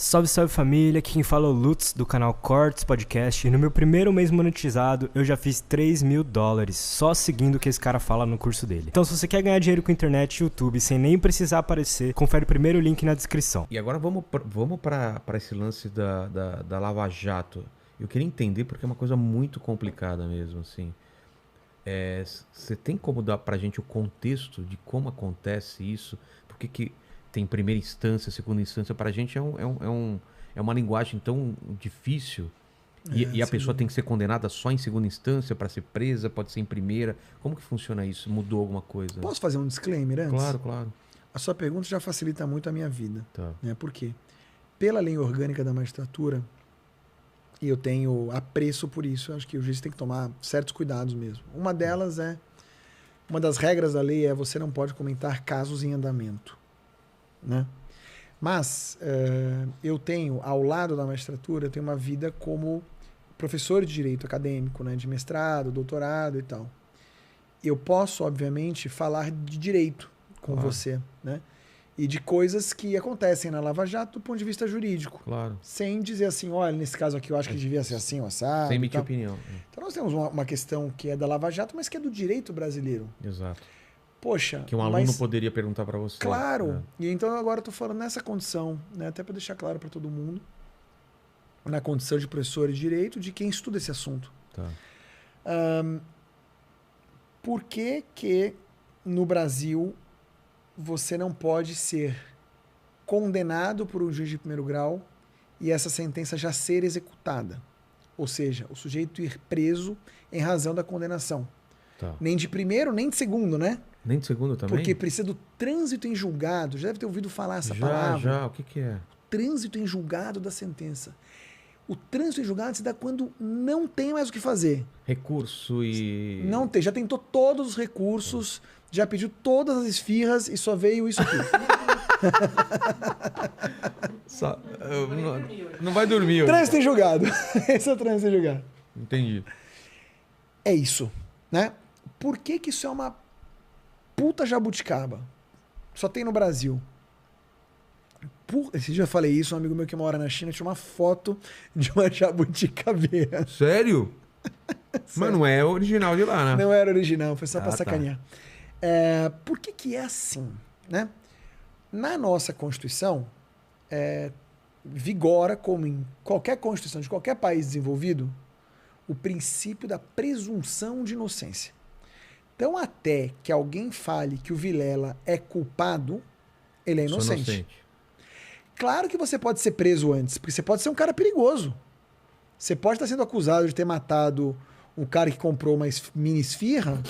Salve, salve família, aqui quem fala é o Lutz do canal Cortes Podcast e no meu primeiro mês monetizado eu já fiz $3.000 só seguindo o que esse cara fala no curso dele. Então se você quer ganhar dinheiro com internet e YouTube sem nem precisar aparecer, confere o primeiro link na descrição. E agora vamos para esse lance da Lava Jato. Eu queria entender porque é uma coisa muito complicada mesmo, assim. Você tem como dar pra gente o contexto de como acontece isso? Por que tem primeira instância, segunda instância? Pra gente é uma linguagem tão difícil. E a pessoa tem que ser condenada só em segunda instância para ser presa, pode ser em primeira. Como que funciona isso? Mudou alguma coisa? Posso fazer um disclaimer antes? Claro, claro. A sua pergunta já facilita muito a minha vida. Tá. Né? Por quê? Pela lei orgânica da magistratura, e eu tenho apreço por isso, eu acho que o juiz tem que tomar certos cuidados mesmo. Uma das regras da lei é você não pode comentar casos em andamento. Né? Mas eu tenho, ao lado da magistratura, eu tenho uma vida como professor de direito acadêmico, né? De mestrado, doutorado e tal. Eu posso, obviamente, falar de direito com você, né? E de coisas que acontecem na Lava Jato do ponto de vista jurídico. Claro. Sem dizer assim, olha, nesse caso aqui eu acho que devia ser assim, ou assado. Sem emitir opinião. Então nós temos uma questão que é da Lava Jato, mas que é do direito brasileiro. Exato. Poxa, que um aluno poderia perguntar para você. Claro. E então agora eu estou falando nessa condição, né? Até para deixar claro para todo mundo, na condição de professor de direito, de quem estuda esse assunto. Tá. Por que no Brasil você não pode ser condenado por um juiz de primeiro grau e essa sentença já ser executada? Ou seja, o sujeito ir preso em razão da condenação. Tá. Nem de primeiro, nem de segundo, né? Nem de segundo também? Porque precisa do trânsito em julgado. Já deve ter ouvido falar essa palavra. Já. O que é? Trânsito em julgado da sentença. O trânsito em julgado se dá quando não tem mais o que fazer. Recurso e... Não tem. Já tentou todos os recursos, já pediu todas as esfirras e só veio isso aqui. Não vai dormir. Trânsito em julgado. Esse é o trânsito em julgado. Entendi. É isso, né? Por que isso é uma puta jabuticaba? Só tem no Brasil. Esse dia eu falei isso, um amigo meu que mora na China tinha uma foto de uma jabuticabeira. Sério? Mas não é original de lá, né? Não era original, foi só pra sacanear. Tá. Por que é assim, né? Na nossa Constituição, vigora, como em qualquer Constituição de qualquer país desenvolvido, o princípio da presunção de inocência. Então, até que alguém fale que o Vilela é culpado, ele é inocente. Claro que você pode ser preso antes, porque você pode ser um cara perigoso. Você pode estar sendo acusado de ter matado um cara que comprou uma mini esfirra,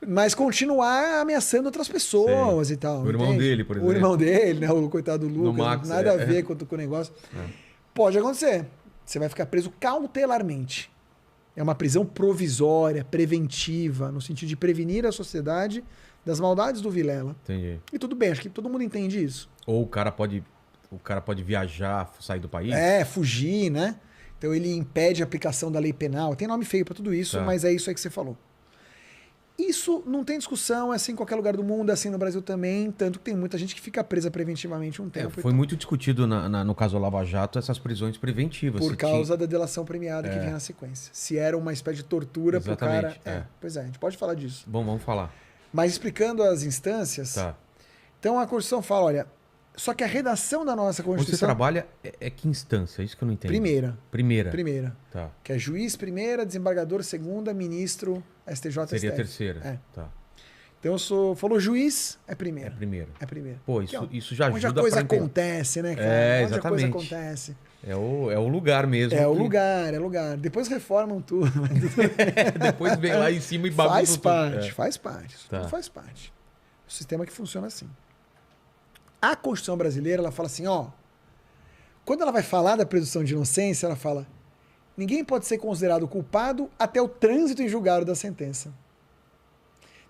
mas continuar ameaçando outras pessoas e tal. O irmão dele, por exemplo. O irmão dele, né? O coitado do Lucas, Max, nada a ver com o negócio. Pode acontecer. Você vai ficar preso cautelarmente. É uma prisão provisória, preventiva, no sentido de prevenir a sociedade das maldades do Vilela. Entendi. E tudo bem, acho que todo mundo entende isso. Ou o cara pode viajar, sair do país? Fugir, né? Então ele impede a aplicação da lei penal. Tem nome feio para tudo isso, mas é isso aí que você falou. Isso não tem discussão, é assim em qualquer lugar do mundo, é assim no Brasil também, tanto que tem muita gente que fica presa preventivamente um tempo. Foi muito discutido no caso Lava Jato essas prisões preventivas. Por causa da delação premiada que vinha na sequência. Se era uma espécie de tortura pro cara... Pois é, a gente pode falar disso. Bom, vamos falar. Mas explicando as instâncias, então a Constituição fala, olha, só que a redação da nossa Constituição... Você trabalha, que instância? Isso que eu não entendo. Primeira. Tá. Que é juiz primeira, desembargador segunda, ministro, STJ, Seria STF. terceira. Tá. Então falou juiz, é primeira. É primeira. Pô, isso já ajuda onde a coisa acontece, né, cara? Onde a coisa acontece. É o lugar mesmo. É o lugar. Depois reformam tudo. Depois vem lá em cima e bagunça tudo. Faz parte. Tudo faz parte. O sistema que funciona assim. A Constituição brasileira, ela fala assim, quando ela vai falar da presunção de inocência, ela fala, ninguém pode ser considerado culpado até o trânsito em julgado da sentença.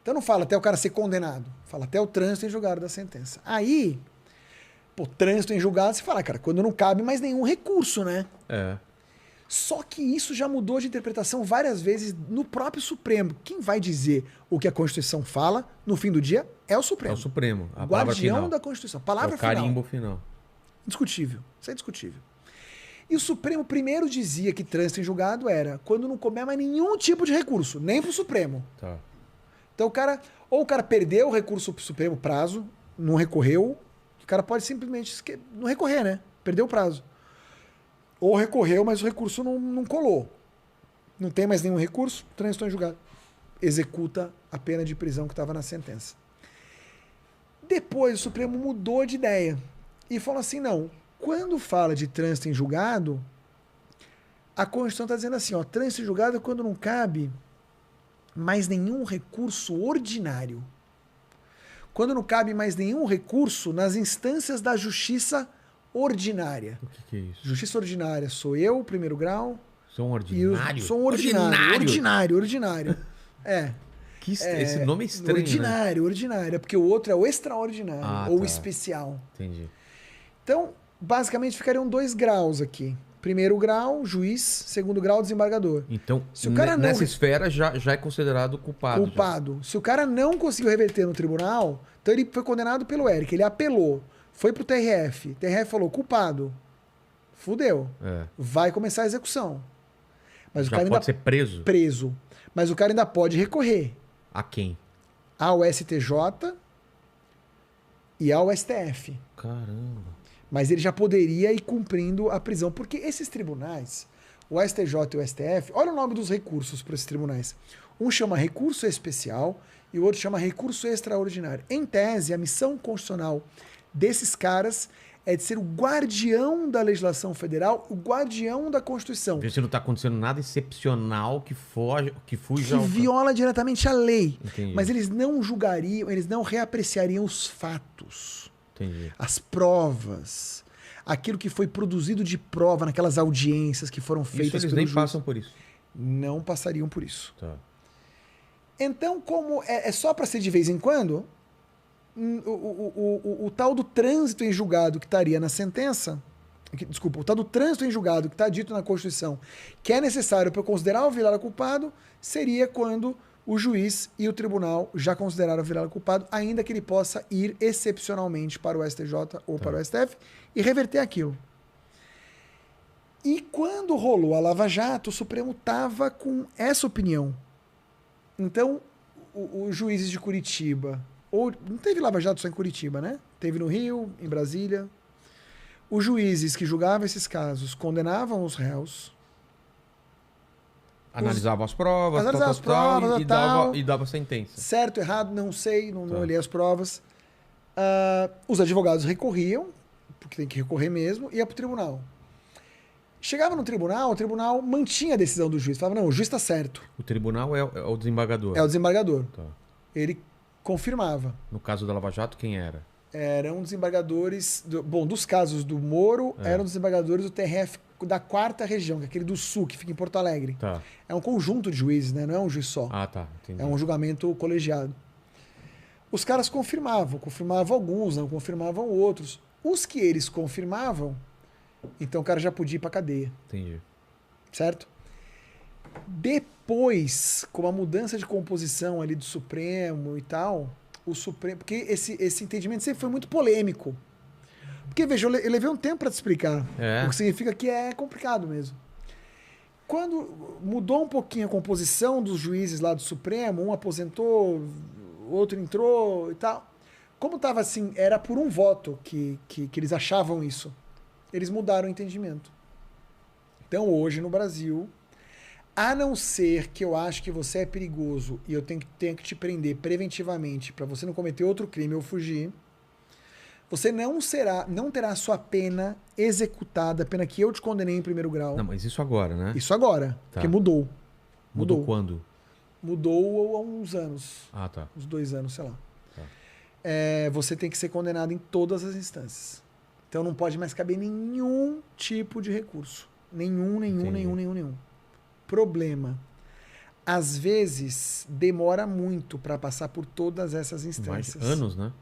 Então não fala até o cara ser condenado, fala até o trânsito em julgado da sentença. Aí, trânsito em julgado, você fala, cara, quando não cabe mais nenhum recurso, né? Só que isso já mudou de interpretação várias vezes no próprio Supremo. Quem vai dizer o que a Constituição fala, no fim do dia, é o Supremo. É o Supremo. A guardião final da Constituição. Palavra final. É o carimbo final. Indiscutível. Isso é indiscutível. E o Supremo primeiro dizia que trânsito em julgado era quando não couber mais nenhum tipo de recurso, nem pro Supremo. Tá. Então o cara perdeu o recurso pro Supremo prazo, não recorreu, o cara pode simplesmente não recorrer, né? Perdeu o prazo. Ou recorreu, mas o recurso não colou. Não tem mais nenhum recurso, trânsito em julgado. Executa a pena de prisão que estava na sentença. Depois o Supremo mudou de ideia e falou assim, não, quando fala de trânsito em julgado, a Constituição está dizendo assim, ó, trânsito em julgado é quando não cabe mais nenhum recurso ordinário. Quando não cabe mais nenhum recurso nas instâncias da justiça ordinária. O que é isso? Justiça ordinária sou eu, primeiro grau. Sou um ordinário? Sou um ordinário. Ordinário. É. Esse nome é estranho, Ordinário. É porque o outro é o extraordinário ou tá. especial. Entendi. Então, basicamente, ficariam 2 graus aqui. Primeiro grau, juiz. Segundo grau, desembargador. Então, se o cara nessa esfera já é considerado culpado. Culpado. Se o cara não conseguiu reverter no tribunal, então ele foi condenado pelo Eric. Ele apelou. Foi pro TRF. TRF falou, culpado. Fudeu. Vai começar a execução. Mas já o cara pode ser preso? Preso. Mas o cara ainda pode recorrer. A quem? Ao STJ e ao STF. Caramba. Mas ele já poderia ir cumprindo a prisão. Porque esses tribunais, o STJ e o STF, olha o nome dos recursos para esses tribunais. Um chama recurso especial e o outro chama recurso extraordinário. Em tese, a missão constitucional desses caras é de ser o guardião da legislação federal, o guardião da Constituição. Ver se não está acontecendo nada excepcional que fuja que viola diretamente a lei. Entendi. Mas eles não julgariam, eles não reapreciariam os fatos. Entendi. As provas. Aquilo que foi produzido de prova naquelas audiências que foram feitas eles nem passam por isso. Não passariam por isso. Tá. Então, como é só para ser de vez em quando, o tal do trânsito em julgado que estaria na sentença, o tal do trânsito em julgado que está dito na Constituição, que é necessário para considerar o Vilela culpado, seria quando o juiz e o tribunal já consideraram o Vilela culpado, ainda que ele possa ir excepcionalmente para o STJ ou para o STF e reverter aquilo. E quando rolou a Lava Jato, o Supremo estava com essa opinião. Então, os juízes de Curitiba, não teve Lava Jato só em Curitiba, né? Teve no Rio, em Brasília. Os juízes que julgavam esses casos condenavam os réus. Analisavam as provas, e dava sentença. Certo, errado, não sei, não olhei as provas. Os advogados recorriam, porque tem que recorrer mesmo, e ia para o tribunal. Chegava no tribunal, o tribunal mantinha a decisão do juiz. Falava, não, o juiz está certo. O tribunal é o desembargador? É o desembargador. Tá. Ele confirmava. No caso da Lava Jato, quem era? Eram desembargadores... dos casos do Moro, eram desembargadores do TRF da 4ª região, que é aquele do Sul, que fica em Porto Alegre. Tá. É um conjunto de juízes, né? Não é um juiz só. Ah, tá. Entendi. É um julgamento colegiado. Os caras confirmavam alguns, não confirmavam outros. Os que eles confirmavam, então o cara já podia ir pra cadeia. Entendi. Certo? Depois, com a mudança de composição ali do Supremo e tal, o Supremo... Porque esse entendimento sempre foi muito polêmico. Porque, veja, eu levei um tempo para te explicar. O que significa que é complicado mesmo. Quando mudou um pouquinho a composição dos juízes lá do Supremo, um aposentou, o outro entrou e tal. Como estava assim, era por um voto que eles achavam isso. Eles mudaram o entendimento. Então, hoje no Brasil, a não ser que eu acho que você é perigoso e eu tenho que te prender preventivamente para você não cometer outro crime ou fugir, você não terá a sua pena executada, a pena que eu te condenei em primeiro grau. Não, mas isso agora, né? Isso agora, tá. Porque mudou. Mudou quando? Mudou há uns anos. Ah, tá. Uns 2 anos, sei lá. Tá. Você tem que ser condenado em todas as instâncias. Então não pode mais caber nenhum tipo de recurso. Nenhum. Problema. Às vezes, demora muito para passar por todas essas instâncias. Mais anos, né?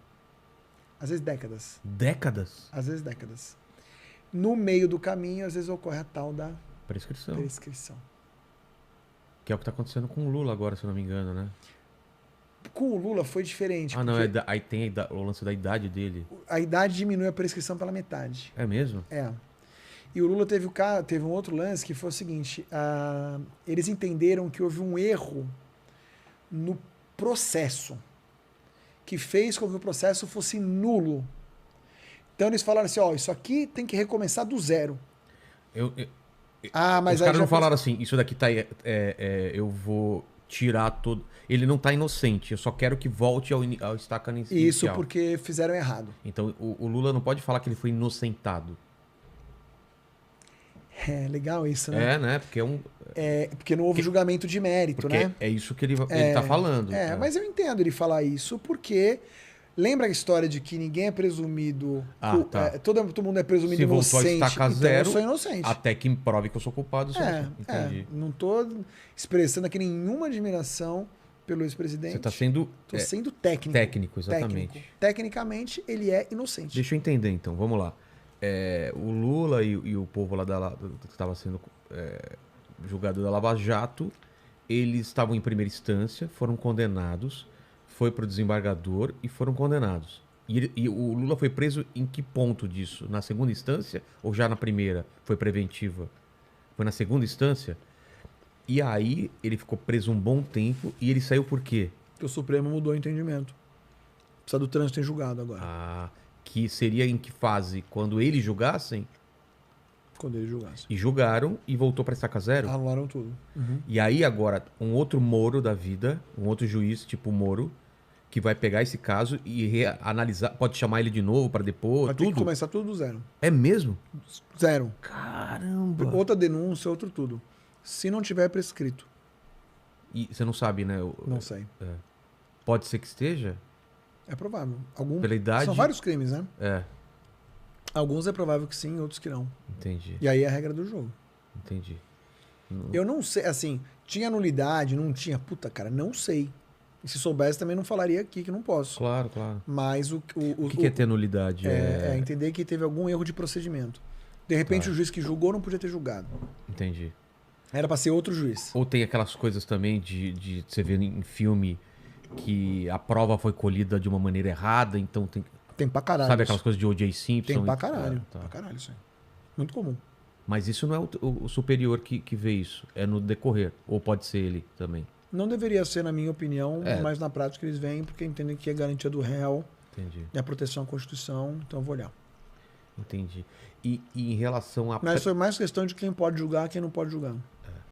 Às vezes décadas. Décadas? Às vezes décadas. No meio do caminho, às vezes ocorre a tal da prescrição. Que é o que está acontecendo com o Lula agora, se eu não me engano, né? Com o Lula foi diferente. Ah, não, porque aí tem o lance da idade dele. a idade diminui a prescrição pela metade. É mesmo? É. E o Lula teve um outro lance que foi o seguinte: eles entenderam que houve um erro no processo que fez com que o processo fosse nulo. Então eles falaram assim: ó, isso aqui tem que recomeçar do zero. Mas os caras não falaram assim, isso daqui tá eu vou tirar todo. Ele não tá inocente, eu só quero que volte ao estaca inicial. Isso porque fizeram errado. Então o Lula não pode falar que ele foi inocentado. É legal isso, né? Né? Porque porque não houve julgamento de mérito, porque né? é isso que ele tá falando. Mas eu entendo ele falar isso porque lembra a história de que ninguém é presumido. Tá. Todo mundo é presumido Se inocente. voltou a estaca então zero, eu sou inocente. até que prove que eu sou culpado. Entendi. Não tô expressando aqui nenhuma admiração pelo ex-presidente. Você tá sendo. Tô sendo técnico. Técnico, exatamente. Tecnicamente, ele é inocente. Deixa eu entender então, vamos lá. O Lula e o povo lá que estava sendo julgado da Lava Jato, eles estavam em primeira instância, foram condenados, foi para o desembargador e foram condenados. E o Lula foi preso em que ponto disso? Na segunda instância ou já na primeira? Foi preventiva? Foi na segunda instância? E aí ele ficou preso um bom tempo e ele saiu por quê? Porque o Supremo mudou o entendimento. Precisa do trânsito em julgado agora. Que seria em que fase? Quando eles julgassem? Quando eles julgassem. E julgaram e voltou para estaca zero? Anularam tudo. Uhum. E aí agora, um outro Moro da vida, um outro juiz tipo Moro, que vai pegar esse caso e reanalisar, pode chamar ele de novo para depor, vai ter que começar tudo do zero. É mesmo? Zero. Caramba! Outra denúncia, outro tudo. Se não tiver prescrito. E você não sabe, né? Não sei. Pode ser que esteja? É provável. Pela idade? São vários crimes, né? Alguns é provável que sim, outros que não. Entendi. E aí é a regra do jogo. Entendi. Eu não sei, assim, tinha nulidade, não tinha? Puta, cara, não sei. E se soubesse também não falaria aqui que não posso. Claro, claro. Mas o que é ter nulidade? É entender que teve algum erro de procedimento. De repente o juiz que julgou não podia ter julgado. Entendi. Era pra ser outro juiz. Ou tem aquelas coisas também de você ver em filme que a prova foi colhida de uma maneira errada, então tem... Tem pra caralho. Sabe aquelas coisas de O.J. Simpson? Tem pra caralho. Pra caralho isso aí. Muito comum. Mas isso não é o superior que vê isso. É no decorrer. Ou pode ser ele também. Não deveria ser, na minha opinião, mas na prática eles vêm porque entendem que é garantia do réu. Entendi. E a proteção à Constituição, então eu vou olhar. Entendi. E em relação a... Mas foi mais questão de quem pode julgar e quem não pode julgar.